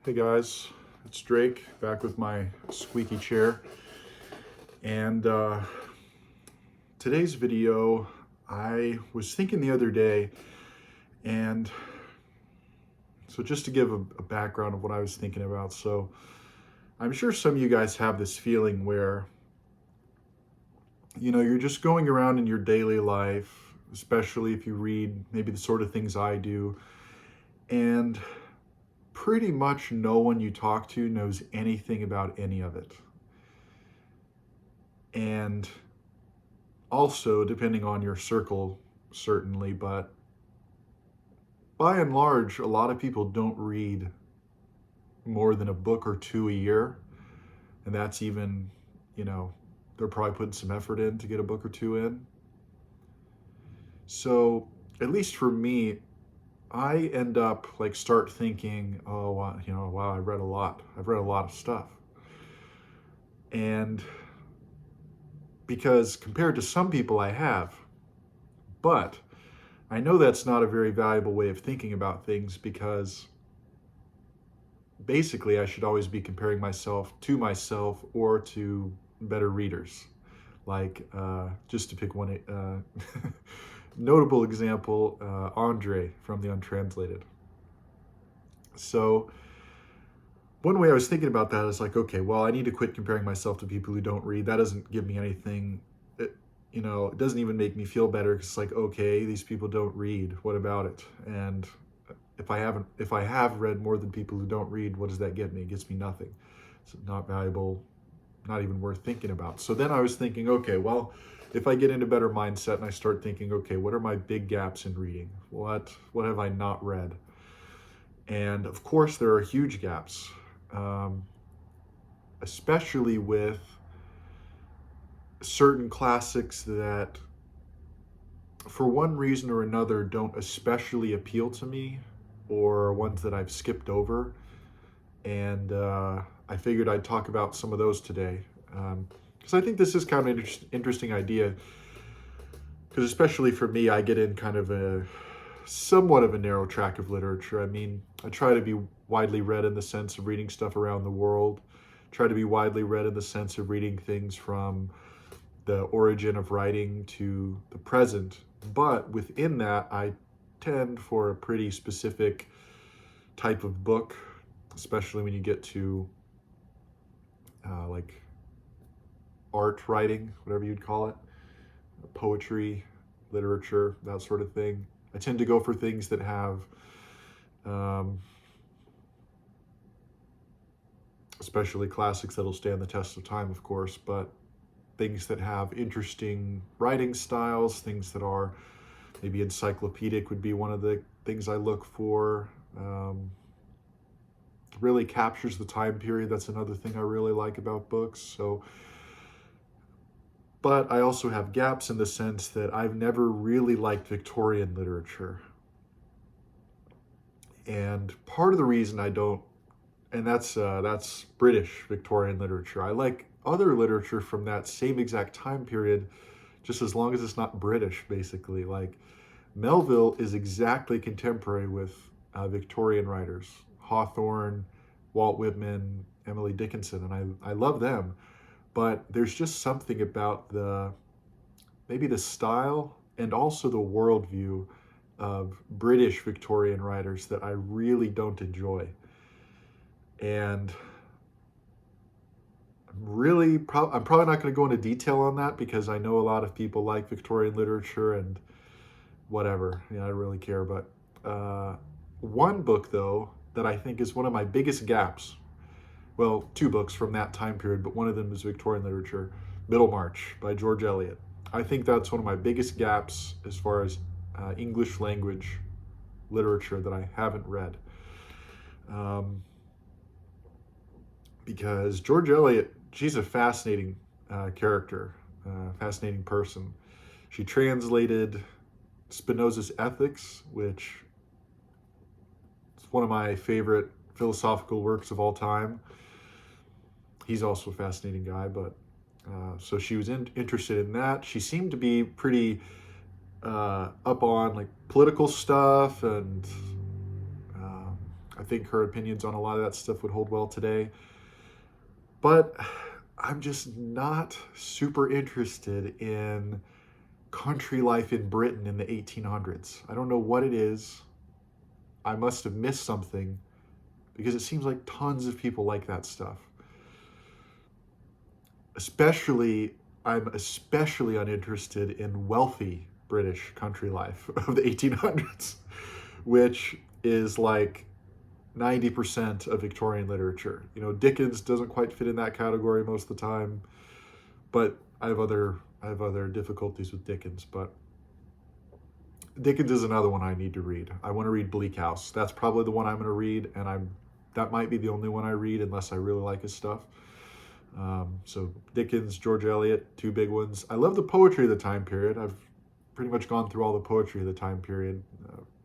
Hey guys, it's Drake back with my squeaky chair. And today's video, I was thinking the other day, and so just to give a background of what I was thinking about. So I'm sure some of you guys have this feeling where, you're just going around in your daily life, especially if you read maybe the sort of things I do, and pretty much no one you talk to knows anything about any of it. And also, depending on your circle, certainly, but by and large, a lot of people don't read more than a book or two a year. And that's even, they're probably putting some effort in to get a book or two in. So, at least for me, I end up start thinking, oh, wow, I read a lot. I've read a lot of stuff. And because compared to some people, I have. But I know that's not a very valuable way of thinking about things, because basically I should always be comparing myself or to better readers. Just to pick one notable example, Andre from the Untranslated. So one way I was thinking about that is okay, well, I need to quit comparing myself to people who don't read. That doesn't give me anything. It doesn't even make me feel better, because it's okay, these people don't read. What about it? And if I have read more than people who don't read, what does that get me? It gets me nothing. It's not valuable, not even worth thinking about. So then I was thinking, okay, well, if I get into better mindset and I start thinking, okay, what are my big gaps in reading? What have I not read? And of course, there are huge gaps, especially with certain classics that, for one reason or another, don't especially appeal to me, or ones that I've skipped over. And I figured I'd talk about some of those today, because I think this is kind of an interesting idea, because especially for me, I get in kind of a somewhat of a narrow track of literature. I mean, I try to be widely read in the sense of reading stuff around the world, try to be widely read in the sense of reading things from the origin of writing to the present. But within that, I tend for a pretty specific type of book, especially when you get to art writing, whatever you'd call it, poetry, literature, that sort of thing. I tend to go for things that have, especially classics that'll stand the test of time, of course, but things that have interesting writing styles, things that are maybe encyclopedic would be one of the things I look for. Really captures the time period. That's another thing I really like about books. So, but I also have gaps in the sense that I've never really liked Victorian literature. And part of the reason I don't, and that's British Victorian literature. I like other literature from that same exact time period, just as long as it's not British, basically. Like Melville is exactly contemporary with Victorian writers, Hawthorne, Walt Whitman, Emily Dickinson, and I love them. But there's just something about maybe the style and also the worldview of British Victorian writers that I really don't enjoy. And I'm probably not going to go into detail on that, because I know a lot of people like Victorian literature and whatever. I don't really care. But one book, though, that I think is one of my biggest gaps, well, two books from that time period, but one of them is Victorian literature, Middlemarch by George Eliot. I think that's one of my biggest gaps as far as English language literature that I haven't read. Because George Eliot, she's a fascinating character, fascinating person. She translated Spinoza's Ethics, which is one of my favorite philosophical works of all time. He's also a fascinating guy, but so she was interested in that. She seemed to be pretty up on political stuff, and I think her opinions on a lot of that stuff would hold well today. But I'm just not super interested in country life in Britain in the 1800s. I don't know what it is. I must have missed something because it seems like tons of people like that stuff. I'm especially uninterested in wealthy British country life of the 1800s, which is like 90% of Victorian literature. You know, Dickens doesn't quite fit in that category most of the time, but I have other difficulties with Dickens. But Dickens is another one I need to read. I want to read Bleak House. That's probably the one I'm going to read, and that might be the only one I read unless I really like his stuff. So Dickens, George Eliot, two big ones. I love the poetry of the time period. I've pretty much gone through all the poetry of the time period,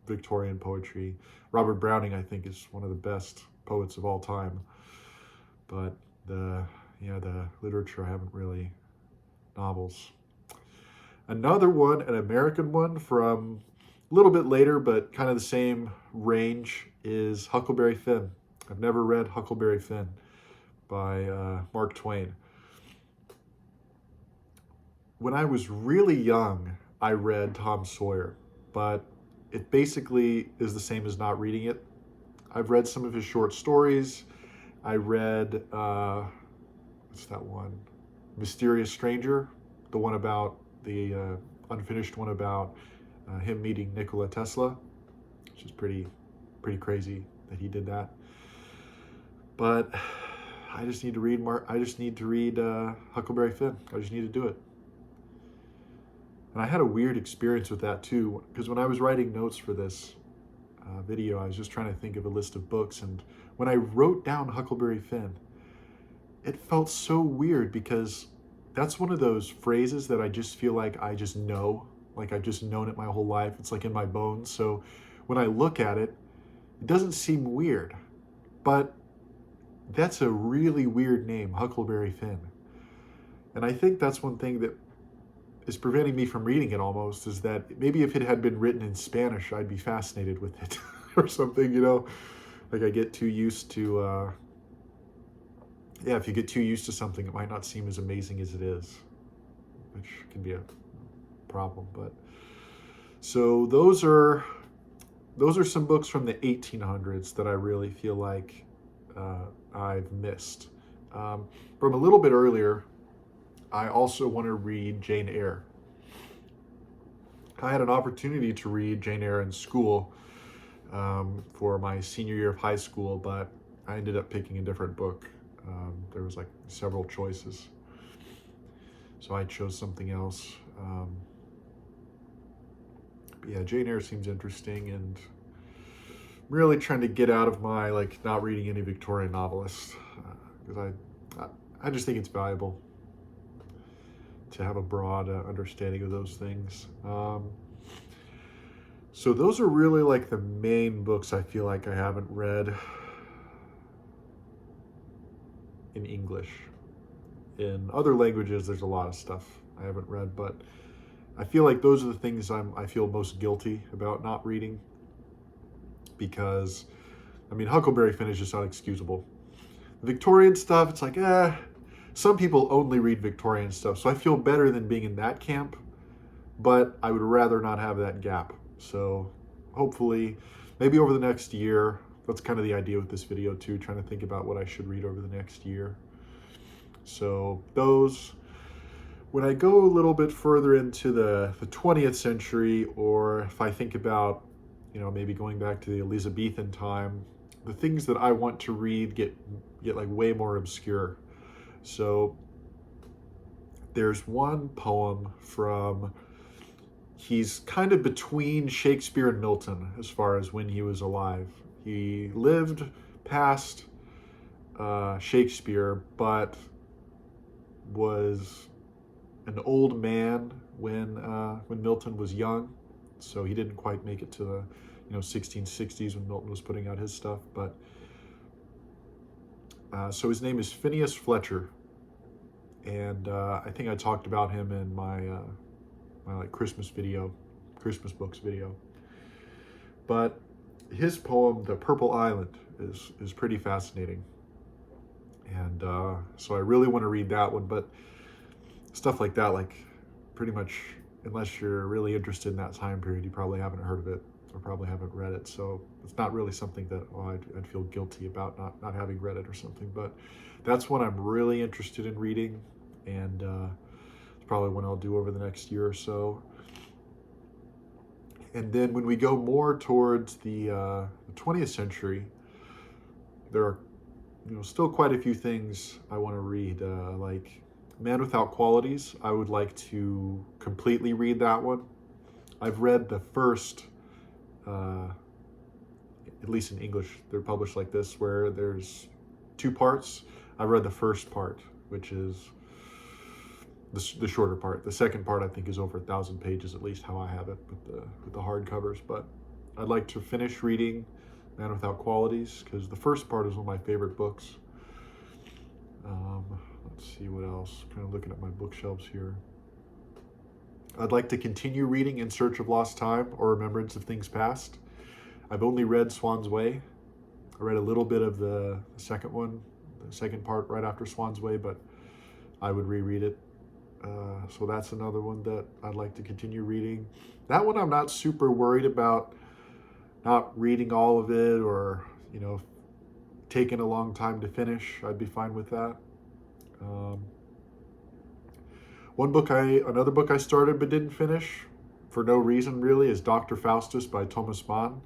Victorian poetry. Robert Browning, I think, is one of the best poets of all time. But the literature I haven't really. Novels. Another one, an American one from a little bit later, but kind of the same range, is Huckleberry Finn. I've never read Huckleberry Finn by Mark Twain. When I was really young, I read Tom Sawyer, but it basically is the same as not reading it. I've read some of his short stories. I read, what's that one? Mysterious Stranger, the one about the unfinished one about him meeting Nikola Tesla, which is pretty crazy that he did that. But I just need to read Huckleberry Finn. I just need to do it. And I had a weird experience with that too, because when I was writing notes for this video, I was just trying to think of a list of books, and when I wrote down Huckleberry Finn, it felt so weird because that's one of those phrases that I just feel like I just know, like I've just known it my whole life. It's like in my bones. So when I look at it, it doesn't seem weird, but that's a really weird name, Huckleberry Finn. And I think that's one thing that is preventing me from reading it almost, is that maybe if it had been written in Spanish, I'd be fascinated with it or something, you know, like I get too used to, if you get too used to something, it might not seem as amazing as it is, which can be a problem. But so those are some books from the 1800s that I really feel like I've missed. From a little bit earlier, I also want to read Jane Eyre. I had an opportunity to read Jane Eyre in school for my senior year of high school, but I ended up picking a different book. There was like several choices, so I chose something else. But yeah, Jane Eyre seems interesting, and I'm really trying to get out of my not reading any Victorian novelists, because I just think it's valuable to have a broad understanding of those things. So those are really like the main books I feel like I haven't read in English. In other languages, there's a lot of stuff I haven't read, but I feel like those are the things I feel most guilty about not reading, because, I mean, Huckleberry Finn is just unexcusable. Victorian stuff, it's like, some people only read Victorian stuff, so I feel better than being in that camp, but I would rather not have that gap. So hopefully, maybe over the next year, that's kind of the idea with this video too, trying to think about what I should read over the next year. So those, when I go a little bit further into the 20th century, or if I think about, maybe going back to the Elizabethan time, the things that I want to read get like way more obscure. So there's one poem he's kind of between Shakespeare and Milton as far as when he was alive. He lived past Shakespeare, but was an old man when Milton was young. So he didn't quite make it to the 1660s when Milton was putting out his stuff. But so his name is Phineas Fletcher, and I think I talked about him in my Christmas books video. But his poem, The Purple Island, is pretty fascinating. And so I really want to read that one, but stuff like that, like pretty much, unless you're really interested in that time period, you probably haven't heard of it or probably haven't read it. So it's not really something that I'd feel guilty about not having read it or something. But that's one I'm really interested in reading, and it's probably one I'll do over the next year or so. And then when we go more towards the 20th century, there are still quite a few things I want to read, like Man Without Qualities. I would like to completely read that one. I've read the first, at least in English, they're published like this, where there's two parts. I've read the first part, which is the shorter part. The second part, I think, is over 1,000 pages, at least how I have it with the hardcovers. But I'd like to finish reading Man Without Qualities, because the first part is one of my favorite books. Let's see what else. Kind of looking at my bookshelves here. I'd like to continue reading In Search of Lost Time or Remembrance of Things Past. I've only read Swan's Way. I read a little bit of the second one, the second part right after Swan's Way, but I would reread it. So that's another one that I'd like to continue reading. That one I'm not super worried about not reading all of it, or taking a long time to finish. I'd be fine with that. Another book I started but didn't finish for no reason really is Dr. Faustus by Thomas Mann.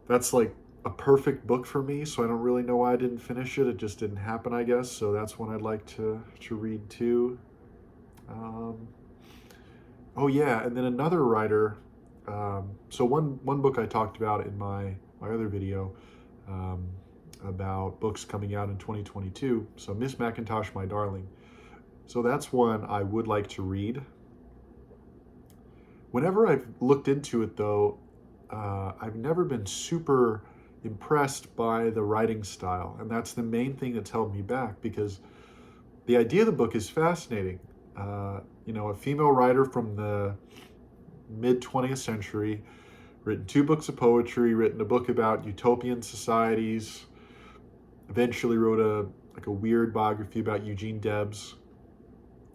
That's like a perfect book for me, so I don't really know why I didn't finish it. It just didn't happen, I guess. So that's one I'd like to read too. Oh yeah, and then another writer. So one book I talked about in my other video about books coming out in 2022. So Miss Mackintosh, My Darling. So that's one I would like to read. Whenever I've looked into it, though, I've never been super impressed by the writing style, and that's the main thing that's held me back, because the idea of the book is fascinating. A female writer from the mid 20th century, written 2 books of poetry, written a book about utopian societies, eventually wrote a weird biography about Eugene Debs,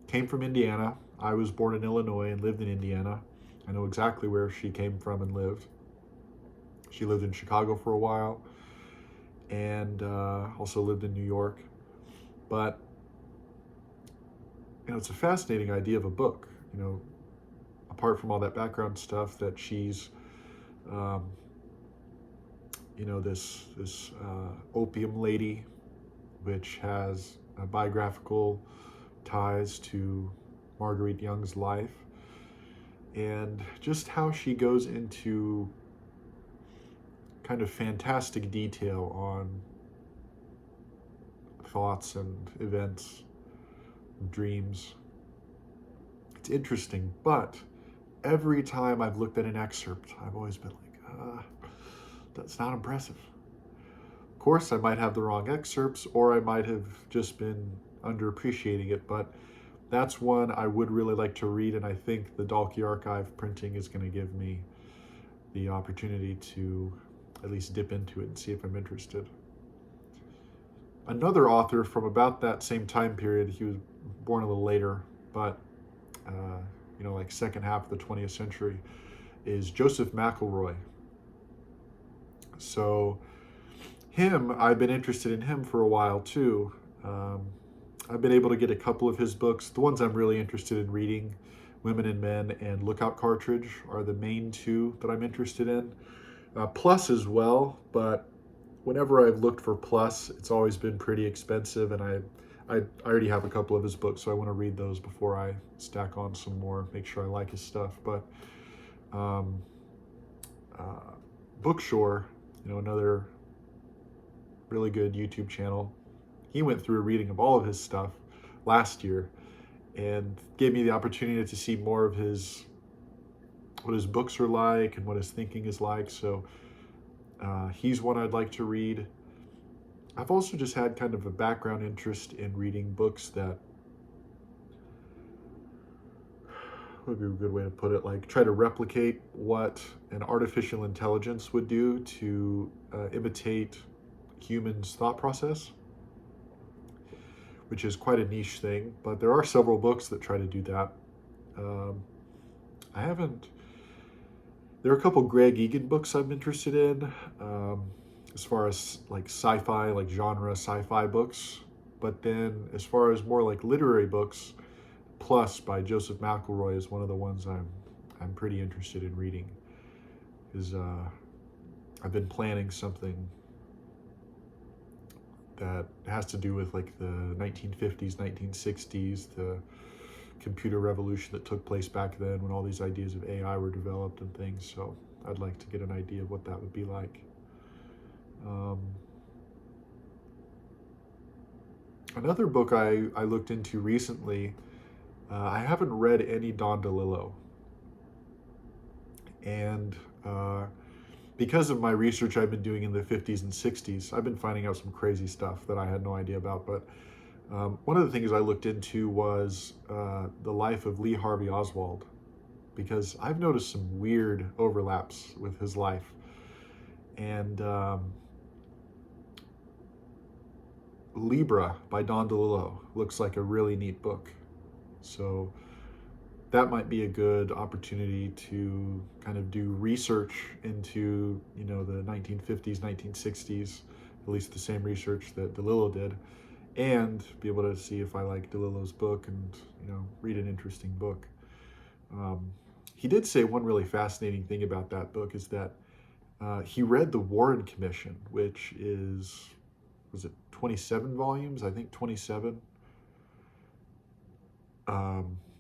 came from Indiana. I was born in Illinois and lived in Indiana. I know exactly where she came from and lived. She lived in Chicago for a while, and also lived in New York. But it's a fascinating idea of a book. Apart from all that background stuff, that she's, this opium lady, which has biographical ties to Marguerite Young's life, and just how she goes into kind of fantastic detail on thoughts and events, and dreams. It's interesting, but every time I've looked at an excerpt, I've always been like, that's not impressive. Of course, I might have the wrong excerpts, or I might have just been underappreciating it, but that's one I would really like to read, and I think the Dalkey Archive printing is going to give me the opportunity to at least dip into it and see if I'm interested. Another author from about that same time period, he was born a little later, but like second half of the 20th century, is Joseph Mcelroy. So him, I've been interested in him for a while too. I've been able to get a couple of his books. The ones I'm really interested in reading, Women and Men and Lookout Cartridge, are the main 2 that I'm interested in. Plus as well, but whenever I've looked for Plus, it's always been pretty expensive, and I already have a couple of his books, so I want to read those before I stack on some more, make sure I like his stuff. But Bookshore, another really good YouTube channel, he went through a reading of all of his stuff last year and gave me the opportunity to see more of what his books are like and what his thinking is like. So he's one I'd like to read. I've also just had kind of a background interest in reading books that would be a good way to put it, like try to replicate what an artificial intelligence would do to imitate humans' thought process, which is quite a niche thing, but there are several books that try to do that. Um, I haven't, there are a couple Greg Egan books I'm interested in, as far as like sci-fi, like genre sci-fi books. But then as far as more like literary books, Plus by Joseph McElroy is one of the ones I'm pretty interested in reading. Is I've been planning something that has to do with like the 1950s, 1960s, the computer revolution that took place back then when all these ideas of AI were developed and things. So I'd like to get an idea of what that would be like. Another book I looked into recently, I haven't read any Don DeLillo. And because of my research I've been doing in the 50s and 60s, I've been finding out some crazy stuff that I had no idea about. But one of the things I looked into was the life of Lee Harvey Oswald, because I've noticed some weird overlaps with his life. And Libra by Don DeLillo looks like a really neat book. So that might be a good opportunity to kind of do research into, the 1950s, 1960s, at least the same research that DeLillo did, and be able to see if I like DeLillo's book and, read an interesting book. He did say one really fascinating thing about that book is that he read the Warren Commission, which was it 27 volumes? I think 27.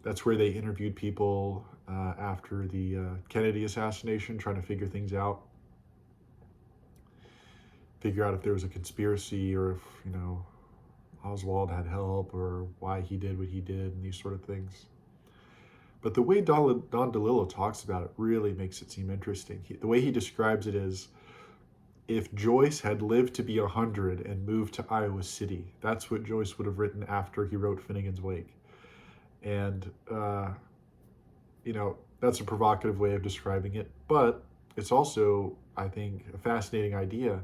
That's where they interviewed people after the Kennedy assassination, trying to figure things out. Figure out if there was a conspiracy or if, Oswald had help or why he did what he did and these sort of things. But the way Don DeLillo talks about it really makes it seem interesting. The way he describes it is, if Joyce had lived to be 100 and moved to Iowa City, that's what Joyce would have written after he wrote Finnegan's Wake. And, that's a provocative way of describing it. But it's also, I think, a fascinating idea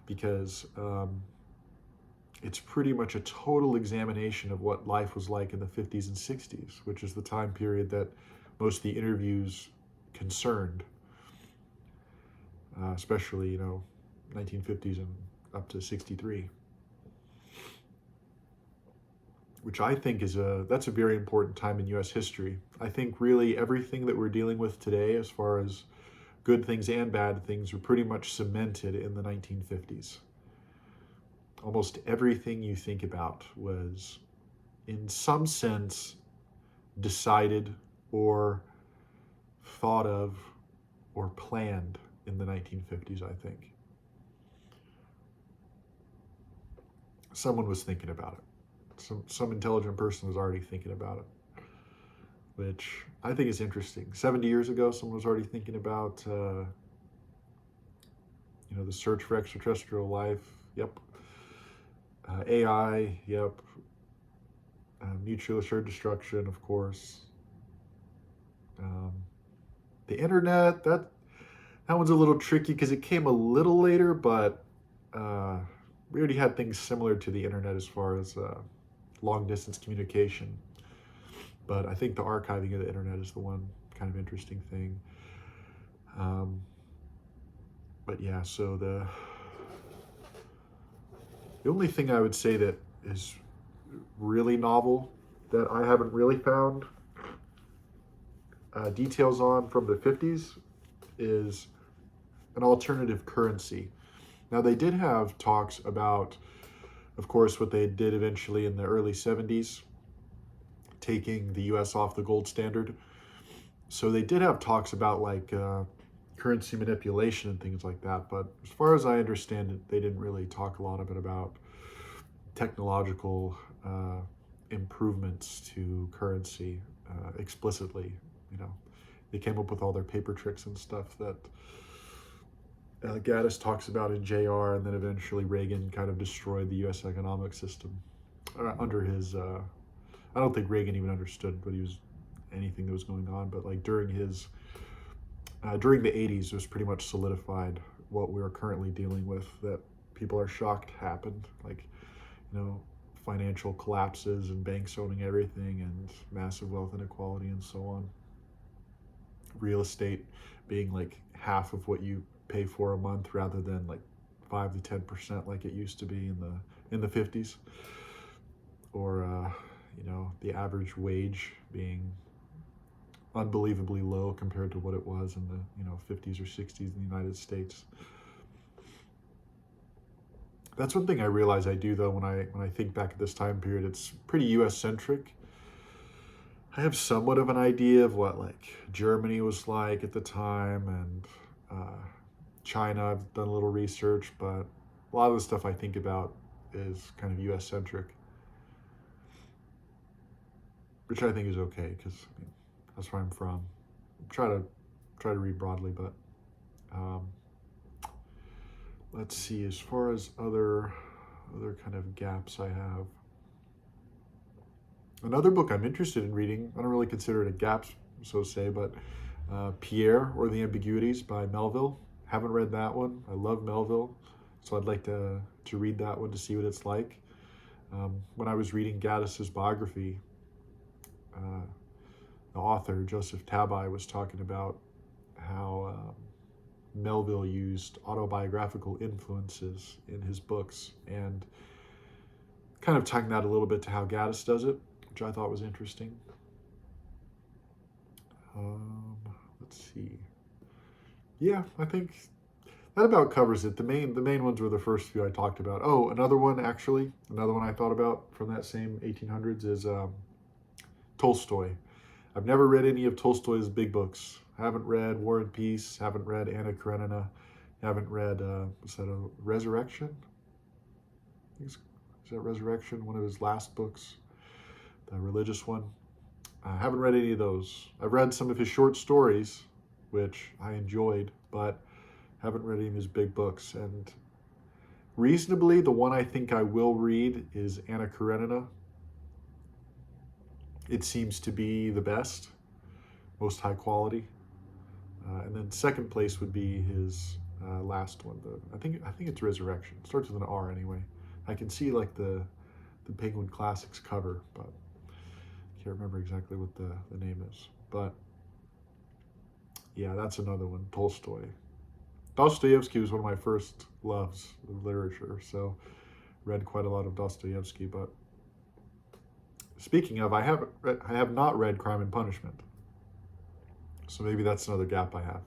because it's pretty much a total examination of what life was like in the 50s and 60s, which is the time period that most of the interviews concerned, especially, 1950s and up to 63. Which I think that's a very important time in U.S. history. I think really everything that we're dealing with today, as far as good things and bad things, were pretty much cemented in the 1950s. Almost everything you think about was, in some sense, decided or thought of or planned in the 1950s, I think. Someone was thinking about it. Some intelligent person was already thinking about it, which I think is interesting. 70 years ago, someone was already thinking about, the search for extraterrestrial life. Yep. AI. Yep. Mutual assured destruction, of course. The internet. That one's a little tricky because it came a little later, but we already had things similar to the internet as far as long distance communication. But I think the archiving of the internet is the one kind of interesting thing. But yeah, so the only thing I would say that is really novel that I haven't really found details on from the 50s is an alternative currency. Now, they did have talks about, of course, what they did eventually in the early 70s, taking the US off the gold standard. So they did have talks about like currency manipulation and things like that. But as far as I understand it, they didn't really talk a lot of it about technological improvements to currency explicitly. They came up with all their paper tricks and stuff that Gaddis talks about in JR, and then eventually Reagan kind of destroyed the U.S. economic system under his. I don't think Reagan even understood what he was anything that was going on, but like during during the 80s, it was pretty much solidified what we are currently dealing with, that people are shocked happened, like, financial collapses and banks owning everything and massive wealth inequality and so on. Real estate being like half of what you pay for a month rather than like 5 to 10% like it used to be in the 50s, or the average wage being unbelievably low compared to what it was in the 50s or 60s in the United States. That's one thing I realize I do though when I think back at this time period. It's pretty U.S. centric. I have somewhat of an idea of what like Germany was like at the time, and China. I've done a little research, but a lot of the stuff I think about is kind of U.S. centric, which I think is okay because that's where I'm from. Try to read broadly, but let's see. As far as other kind of gaps I have, another book I'm interested in reading. I don't really consider it a gap, so to say, but Pierre or the Ambiguities by Melville. Haven't read that one. I love Melville, so I'd like to read that one to see what it's like. When I was reading Gaddis's biography, the author, Joseph Tabai, was talking about how Melville used autobiographical influences in his books, and kind of tying that a little bit to how Gaddis does it, which I thought was interesting. Let's see. Yeah, I think that about covers it. The main ones were the first few I talked about. Oh, another one I thought about from that same 1800s is Tolstoy. I've never read any of Tolstoy's big books. I haven't read War and Peace, haven't read Anna Karenina, haven't read, was that a Resurrection? Is that Resurrection, one of his last books, the religious one? I haven't read any of those. I've read some of his short stories, which I enjoyed, but haven't read any of his big books. And reasonably, the one I think I will read is Anna Karenina. It seems to be the best, most high quality. And then second place would be his last one. I think it's Resurrection. It starts with an R anyway. I can see like the Penguin Classics cover, but I can't remember exactly what the name is. But yeah, that's another one. Tolstoy. Dostoevsky was one of my first loves of literature, so read quite a lot of Dostoevsky. But speaking of, I have not read Crime and Punishment, so maybe that's another gap I have.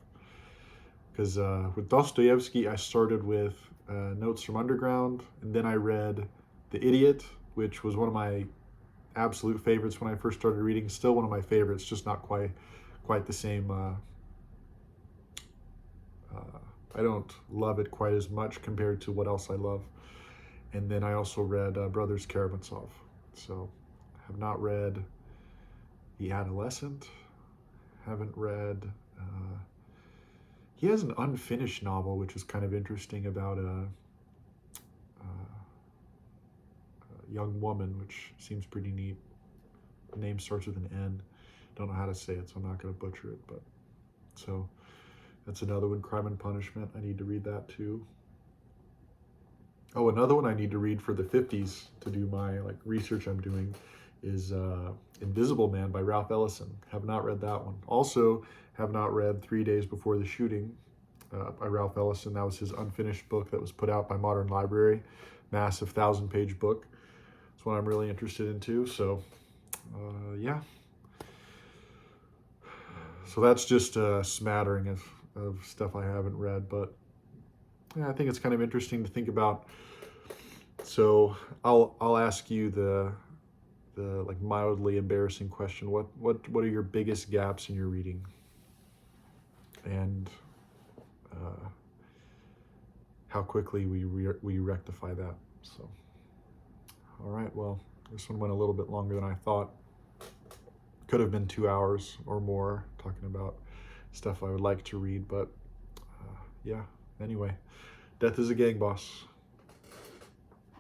Because with Dostoevsky, I started with Notes from Underground, and then I read The Idiot, which was one of my absolute favorites when I first started reading. Still one of my favorites, just not quite the same. I don't love it quite as much compared to what else I love. And then I also read Brothers Karamazov. So I have not read The Adolescent. Haven't read... he has an unfinished novel, which is kind of interesting, about a young woman, which seems pretty neat. The name starts with an N. Don't know how to say it, so I'm not going to butcher it. But so that's another one, Crime and Punishment. I need to read that too. Oh, another one I need to read for the 50s to do my research I'm doing is Invisible Man by Ralph Ellison. Have not read that one. Also, have not read 3 Days Before the Shooting by Ralph Ellison. That was his unfinished book that was put out by Modern Library. Massive 1,000-page book. It's one I'm really interested in too. So, yeah. So that's just a smattering of stuff I haven't read, but yeah, I think it's kind of interesting to think about. So I'll ask you the mildly embarrassing question. What are your biggest gaps in your reading? And how quickly we rectify that. So, all right, well, this one went a little bit longer than I thought. Could have been 2 hours or more talking about stuff I would like to read, but yeah, anyway, death is a gang boss.